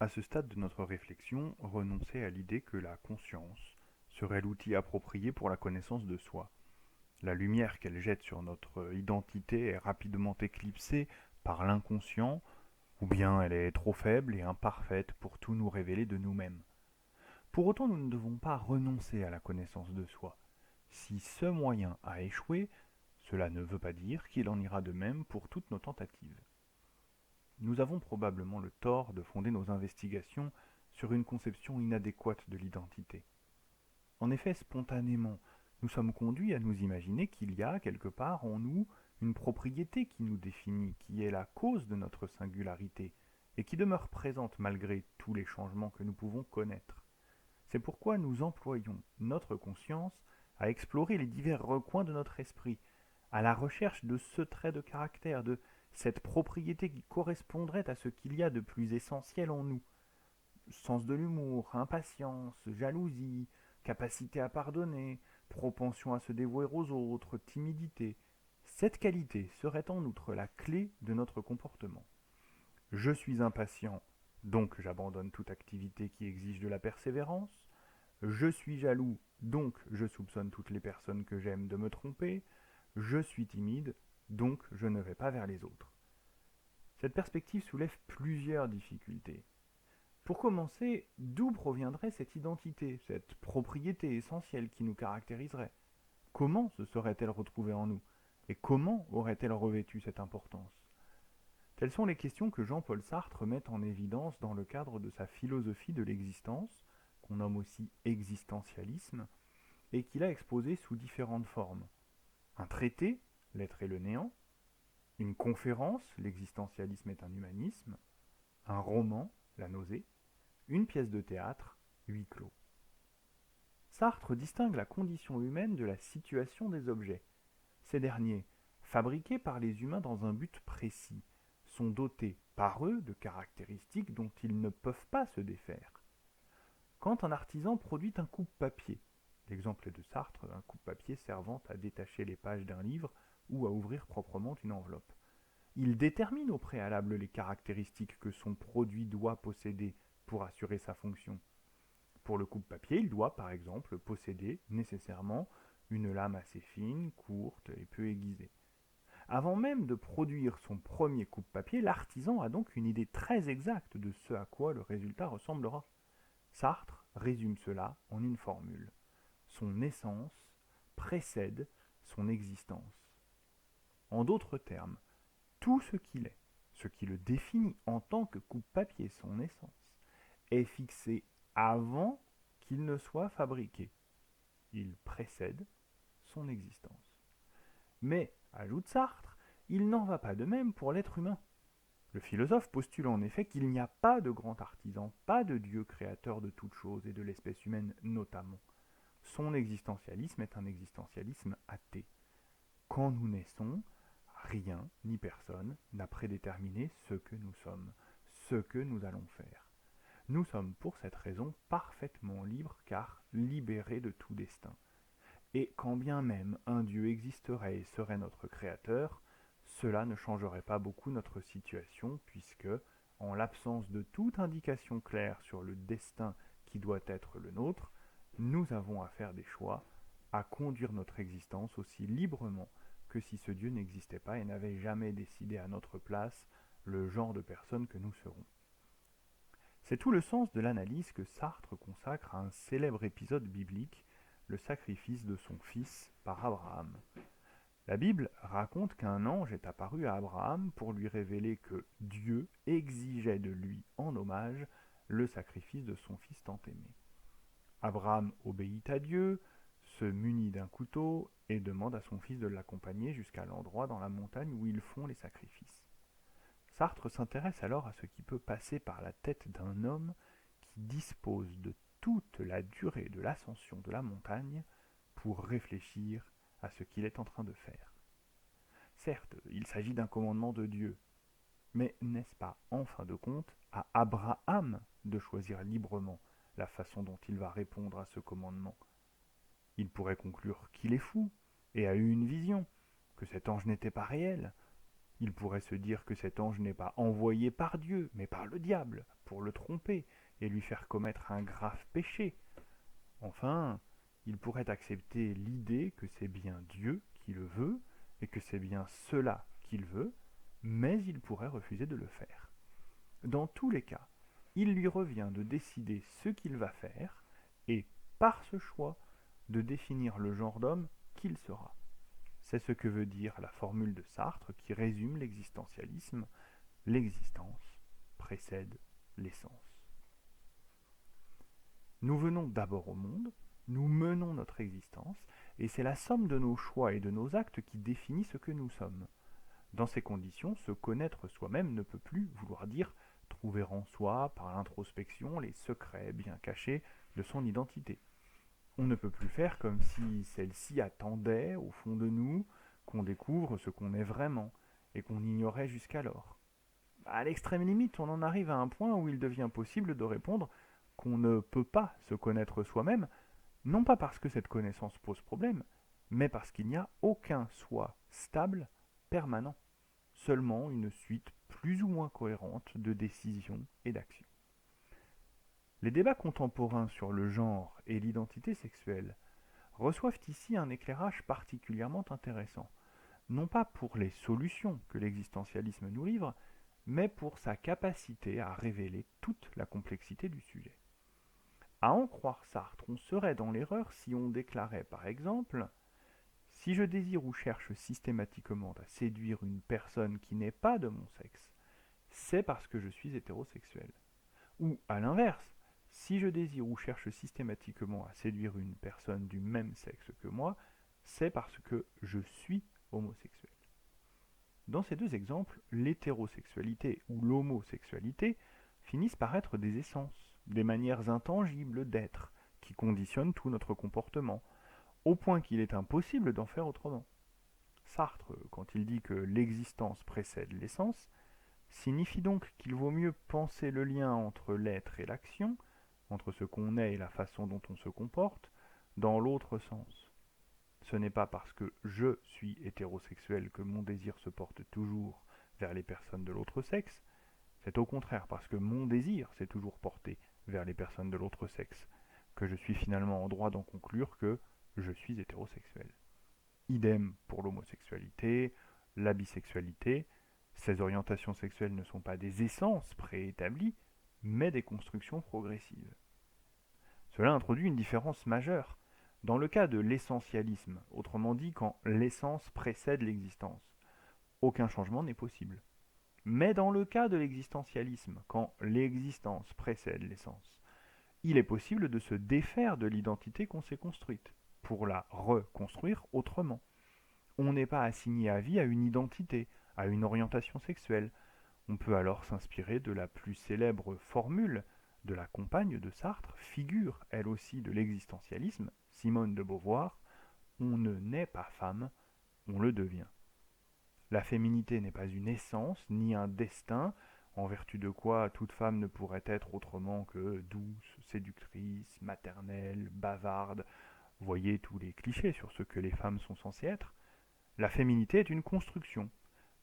À ce stade de notre réflexion, renoncer à l'idée que la conscience serait l'outil approprié pour la connaissance de soi. La lumière qu'elle jette sur notre identité est rapidement éclipsée par l'inconscient, ou bien elle est trop faible et imparfaite pour tout nous révéler de nous-mêmes. Pour autant, nous ne devons pas renoncer à la connaissance de soi. Si ce moyen a échoué, cela ne veut pas dire qu'il en ira de même pour toutes nos tentatives. Nous avons probablement le tort de fonder nos investigations sur une conception inadéquate de l'identité. En effet, spontanément, nous sommes conduits à nous imaginer qu'il y a, quelque part en nous, une propriété qui nous définit, qui est la cause de notre singularité, et qui demeure présente malgré tous les changements que nous pouvons connaître. C'est pourquoi nous employons notre conscience à explorer les divers recoins de notre esprit, à la recherche de ce trait de caractère, de cette propriété qui correspondrait à ce qu'il y a de plus essentiel en nous. Sens de l'humour, impatience, jalousie, capacité à pardonner, propension à se dévouer aux autres, timidité. Cette qualité serait en outre la clé de notre comportement. Je suis impatient, donc j'abandonne toute activité qui exige de la persévérance. Je suis jaloux, donc je soupçonne toutes les personnes que j'aime de me tromper. Je suis timide, donc je ne vais pas vers les autres. Cette perspective soulève plusieurs difficultés. Pour commencer, d'où proviendrait cette identité, cette propriété essentielle qui nous caractériserait? Comment se serait-elle retrouvée en nous? Et comment aurait-elle revêtu cette importance? Telles sont les questions que Jean-Paul Sartre met en évidence dans le cadre de sa philosophie de l'existence, qu'on nomme aussi existentialisme, et qu'il a exposé sous différentes formes. Un traité, L'être et le néant, une conférence, L'existentialisme est un humanisme, un roman, La nausée, une pièce de théâtre, Huis clos. Sartre distingue la condition humaine de la situation des objets. Ces derniers, fabriqués par les humains dans un but précis, sont dotés par eux de caractéristiques dont ils ne peuvent pas se défaire. Quand un artisan produit un coupe-papier, l'exemple est de Sartre, un coupe-papier servant à détacher les pages d'un livre ou à ouvrir proprement une enveloppe, il détermine au préalable les caractéristiques que son produit doit posséder pour assurer sa fonction. Pour le coupe-papier, il doit par exemple posséder nécessairement une lame assez fine, courte et peu aiguisée. Avant même de produire son premier coupe-papier, l'artisan a donc une idée très exacte de ce à quoi le résultat ressemblera. Sartre résume cela en une formule. Son essence précède son existence. En d'autres termes, tout ce qu'il est, ce qui le définit en tant que coupe-papier, son essence, est fixé avant qu'il ne soit fabriqué. Il précède son existence. Mais, ajoute Sartre, il n'en va pas de même pour l'être humain. Le philosophe postule en effet qu'il n'y a pas de grand artisan, pas de Dieu créateur de toutes choses et de l'espèce humaine notamment. Son existentialisme est un existentialisme athée. Quand nous naissons, rien ni personne n'a prédéterminé ce que nous sommes, ce que nous allons faire. Nous sommes pour cette raison parfaitement libres car libérés de tout destin. Et quand bien même un Dieu existerait et serait notre créateur, cela ne changerait pas beaucoup notre situation puisque, en l'absence de toute indication claire sur le destin qui doit être le nôtre, nous avons à faire des choix, à conduire notre existence aussi librement que si ce Dieu n'existait pas et n'avait jamais décidé à notre place le genre de personne que nous serons. C'est tout le sens de l'analyse que Sartre consacre à un célèbre épisode biblique, le sacrifice de son fils par Abraham. La Bible raconte qu'un ange est apparu à Abraham pour lui révéler que Dieu exigeait de lui en hommage le sacrifice de son fils tant aimé. Abraham obéit à Dieu, se munit d'un couteau et demande à son fils de l'accompagner jusqu'à l'endroit dans la montagne où ils font les sacrifices. Sartre s'intéresse alors à ce qui peut passer par la tête d'un homme qui dispose de toute la durée de l'ascension de la montagne pour réfléchir à ce qu'il est en train de faire. Certes, il s'agit d'un commandement de Dieu, mais n'est-ce pas, en fin de compte, à Abraham de choisir librement la façon dont il va répondre à ce commandement? Il pourrait conclure qu'il est fou et a eu une vision, que cet ange n'était pas réel. Il pourrait se dire que cet ange n'est pas envoyé par Dieu, mais par le diable, pour le tromper et lui faire commettre un grave péché. Enfin, il pourrait accepter l'idée que c'est bien Dieu qui le veut et que c'est bien cela qu'il veut, mais il pourrait refuser de le faire. Dans tous les cas, il lui revient de décider ce qu'il va faire et, par ce choix, de définir le genre d'homme qu'il sera. C'est ce que veut dire la formule de Sartre qui résume l'existentialisme: l'existence précède l'essence. Nous venons d'abord au monde, nous menons notre existence, et c'est la somme de nos choix et de nos actes qui définit ce que nous sommes. Dans ces conditions, se connaître soi-même ne peut plus vouloir dire trouver en soi, par l'introspection, les secrets bien cachés de son identité. On ne peut plus faire comme si celle-ci attendait, au fond de nous, qu'on découvre ce qu'on est vraiment, et qu'on ignorait jusqu'alors. À l'extrême limite, on en arrive à un point où il devient possible de répondre qu'on ne peut pas se connaître soi-même, non pas parce que cette connaissance pose problème, mais parce qu'il n'y a aucun soi stable, permanent, seulement une suite plus ou moins cohérente de décisions et d'actions. Les débats contemporains sur le genre et l'identité sexuelle reçoivent ici un éclairage particulièrement intéressant, non pas pour les solutions que l'existentialisme nous livre, mais pour sa capacité à révéler toute la complexité du sujet. À en croire Sartre, on serait dans l'erreur si on déclarait par exemple: si je désire ou cherche systématiquement à séduire une personne qui n'est pas de mon sexe, c'est parce que je suis hétérosexuel. Ou à l'inverse, si je désire ou cherche systématiquement à séduire une personne du même sexe que moi, c'est parce que je suis homosexuel. Dans ces deux exemples, l'hétérosexualité ou l'homosexualité finissent par être des essences, des manières intangibles d'être, qui conditionnent tout notre comportement, au point qu'il est impossible d'en faire autrement. Sartre, quand il dit que l'existence précède l'essence, signifie donc qu'il vaut mieux penser le lien entre l'être et l'action, entre ce qu'on est et la façon dont on se comporte, dans l'autre sens. Ce n'est pas parce que je suis hétérosexuel que mon désir se porte toujours vers les personnes de l'autre sexe, c'est au contraire parce que mon désir s'est toujours porté vers les personnes de l'autre sexe que je suis finalement en droit d'en conclure que je suis hétérosexuel. Idem pour l'homosexualité, la bisexualité. Ces orientations sexuelles ne sont pas des essences préétablies, mais des constructions progressives. Cela introduit une différence majeure. Dans le cas de l'essentialisme, autrement dit quand l'essence précède l'existence, aucun changement n'est possible. Mais dans le cas de l'existentialisme, quand l'existence précède l'essence, il est possible de se défaire de l'identité qu'on s'est construite, pour la reconstruire autrement. On n'est pas assigné à vie à une identité, à une orientation sexuelle. On peut alors s'inspirer de la plus célèbre formule de la compagne de Sartre, figure elle aussi de l'existentialisme, Simone de Beauvoir: on ne naît pas femme, on le devient. La féminité n'est pas une essence, ni un destin, en vertu de quoi toute femme ne pourrait être autrement que douce, séductrice, maternelle, bavarde. Voyez tous les clichés sur ce que les femmes sont censées être. La féminité est une construction,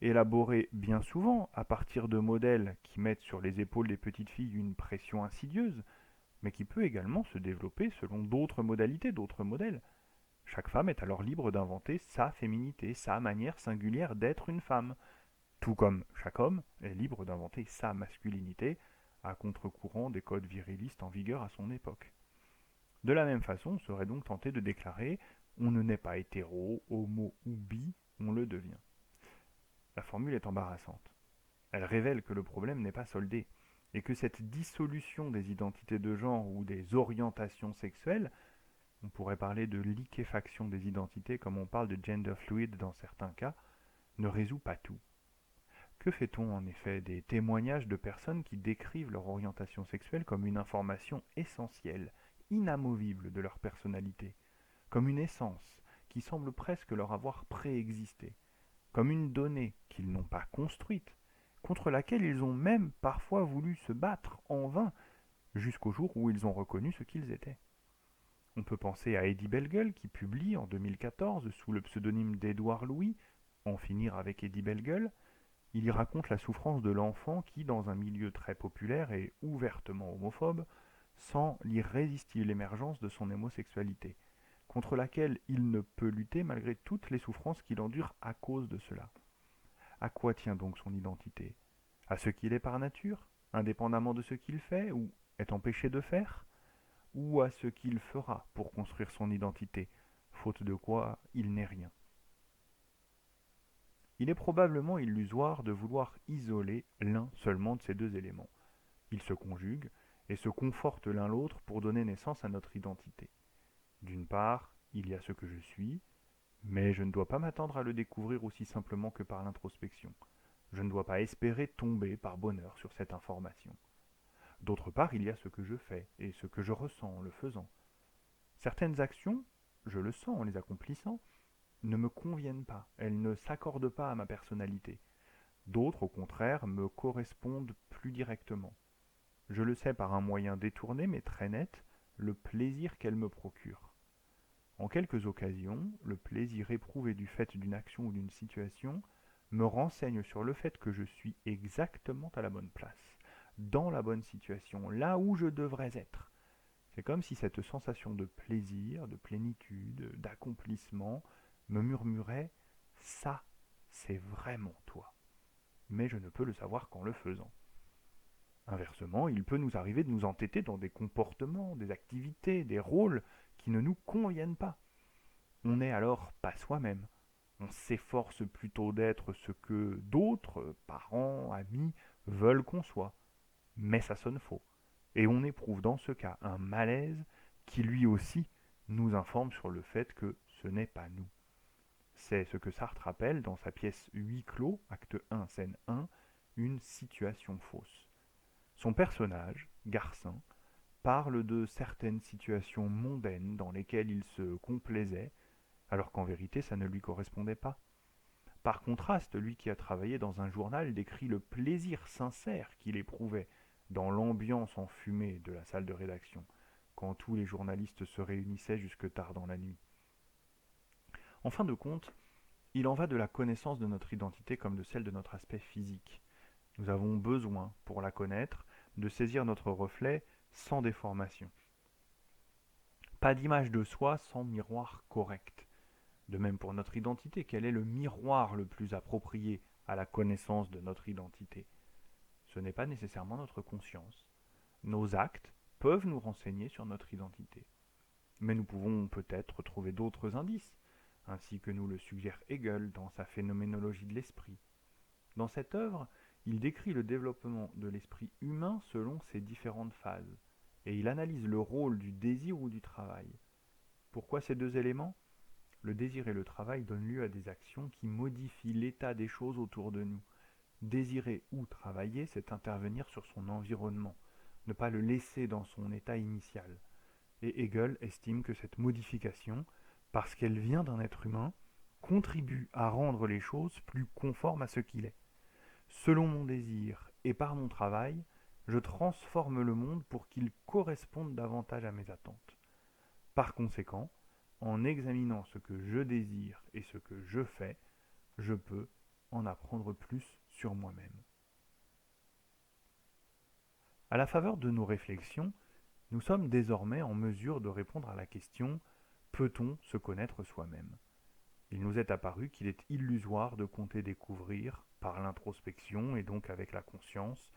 élaborée bien souvent à partir de modèles qui mettent sur les épaules des petites filles une pression insidieuse, mais qui peut également se développer selon d'autres modalités, d'autres modèles. Chaque femme est alors libre d'inventer sa féminité, sa manière singulière d'être une femme, tout comme chaque homme est libre d'inventer sa masculinité, à contre-courant des codes virilistes en vigueur à son époque. De la même façon, on serait donc tenté de déclarer: on ne naît pas hétéro, homo ou bi, on le devient. La formule est embarrassante. Elle révèle que le problème n'est pas soldé, et que cette dissolution des identités de genre ou des orientations sexuelles, on pourrait parler de liquéfaction des identités comme on parle de gender fluid dans certains cas, ne résout pas tout. Que fait-on en effet des témoignages de personnes qui décrivent leur orientation sexuelle comme une information essentielle, inamovible de leur personnalité, comme une essence qui semble presque leur avoir préexisté, comme une donnée qu'ils n'ont pas construite, contre laquelle ils ont même parfois voulu se battre en vain, jusqu'au jour où ils ont reconnu ce qu'ils étaient. On peut penser à Eddie Bellegueule qui publie en 2014 sous le pseudonyme d'Édouard Louis, En finir avec Eddie Bellegueule, Il y raconte la souffrance de l'enfant qui, dans un milieu très populaire et ouvertement homophobe, sent l'irrésistible émergence de son homosexualité, contre laquelle il ne peut lutter malgré toutes les souffrances qu'il endure à cause de cela. À quoi tient donc son identité? À ce qu'il est par nature, indépendamment de ce qu'il fait ou est empêché de faire? Ou à ce qu'il fera pour construire son identité, faute de quoi il n'est rien? Il est probablement illusoire de vouloir isoler l'un seulement de ces deux éléments. Ils se conjuguent et se confortent l'un l'autre pour donner naissance à notre identité. D'une part, il y a ce que je suis, mais je ne dois pas m'attendre à le découvrir aussi simplement que par l'introspection. Je ne dois pas espérer tomber par bonheur sur cette information. D'autre part, il y a ce que je fais et ce que je ressens en le faisant. Certaines actions, je le sens en les accomplissant, ne me conviennent pas, elles ne s'accordent pas à ma personnalité. D'autres, au contraire, me correspondent plus directement. Je le sais par un moyen détourné mais très net, le plaisir qu'elles me procurent. En quelques occasions, le plaisir éprouvé du fait d'une action ou d'une situation me renseigne sur le fait que je suis exactement à la bonne place, dans la bonne situation, là où je devrais être. C'est comme si cette sensation de plaisir, de plénitude, d'accomplissement me murmurait ⁇ ça, c'est vraiment toi ⁇ mais je ne peux le savoir qu'en le faisant. Inversement, il peut nous arriver de nous entêter dans des comportements, des activités, des rôles qui ne nous conviennent pas. On n'est alors pas soi-même. On s'efforce plutôt d'être ce que d'autres, parents, amis, veulent qu'on soit. Mais ça sonne faux. Et on éprouve dans ce cas un malaise qui lui aussi nous informe sur le fait que ce n'est pas nous. C'est ce que Sartre appelle dans sa pièce Huis clos, acte 1, scène 1, une situation fausse. Son personnage, Garcin, parle de certaines situations mondaines dans lesquelles il se complaisait, alors qu'en vérité ça ne lui correspondait pas. Par contraste, lui qui a travaillé dans un journal décrit le plaisir sincère qu'il éprouvait dans l'ambiance enfumée de la salle de rédaction, quand tous les journalistes se réunissaient jusque tard dans la nuit. En fin de compte, il en va de la connaissance de notre identité comme de celle de notre aspect physique. Nous avons besoin, pour la connaître, de saisir notre reflet sans déformation. Pas d'image de soi sans miroir correct. De même pour notre identité, quel est le miroir le plus approprié à la connaissance de notre identité? Ce n'est pas nécessairement notre conscience. Nos actes peuvent nous renseigner sur notre identité. Mais nous pouvons peut-être trouver d'autres indices, ainsi que nous le suggère Hegel dans sa phénoménologie de l'esprit. Dans cette œuvre, il décrit le développement de l'esprit humain selon ses différentes phases, et il analyse le rôle du désir ou du travail. Pourquoi ces deux éléments? Le désir et le travail donnent lieu à des actions qui modifient l'état des choses autour de nous. Désirer ou travailler, c'est intervenir sur son environnement, ne pas le laisser dans son état initial. Et Hegel estime que cette modification, parce qu'elle vient d'un être humain, contribue à rendre les choses plus conformes à ce qu'il est. Selon mon désir et par mon travail, je transforme le monde pour qu'il corresponde davantage à mes attentes. Par conséquent, en examinant ce que je désire et ce que je fais, je peux en apprendre plus sur moi-même. À la faveur de nos réflexions, nous sommes désormais en mesure de répondre à la question: peut-on se connaître soi-même? Il nous est apparu qu'il est illusoire de compter découvrir, par l'introspection et donc avec la conscience,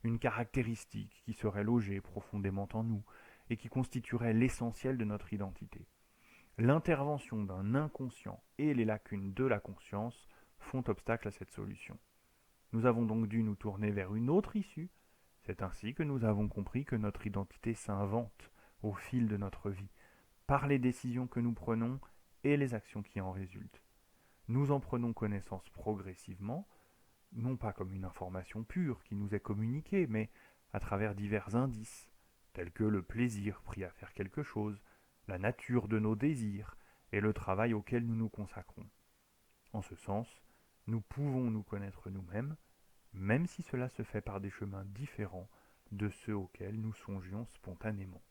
une caractéristique qui serait logée profondément en nous et qui constituerait l'essentiel de notre identité. L'intervention d'un inconscient et les lacunes de la conscience font obstacle à cette solution. Nous avons donc dû nous tourner vers une autre issue. C'est ainsi que nous avons compris que notre identité s'invente au fil de notre vie, par les décisions que nous prenons et les actions qui en résultent. Nous en prenons connaissance progressivement, non pas comme une information pure qui nous est communiquée, mais à travers divers indices, tels que le plaisir pris à faire quelque chose, la nature de nos désirs et le travail auquel nous nous consacrons. En ce sens, nous pouvons nous connaître nous-mêmes, même si cela se fait par des chemins différents de ceux auxquels nous songions spontanément.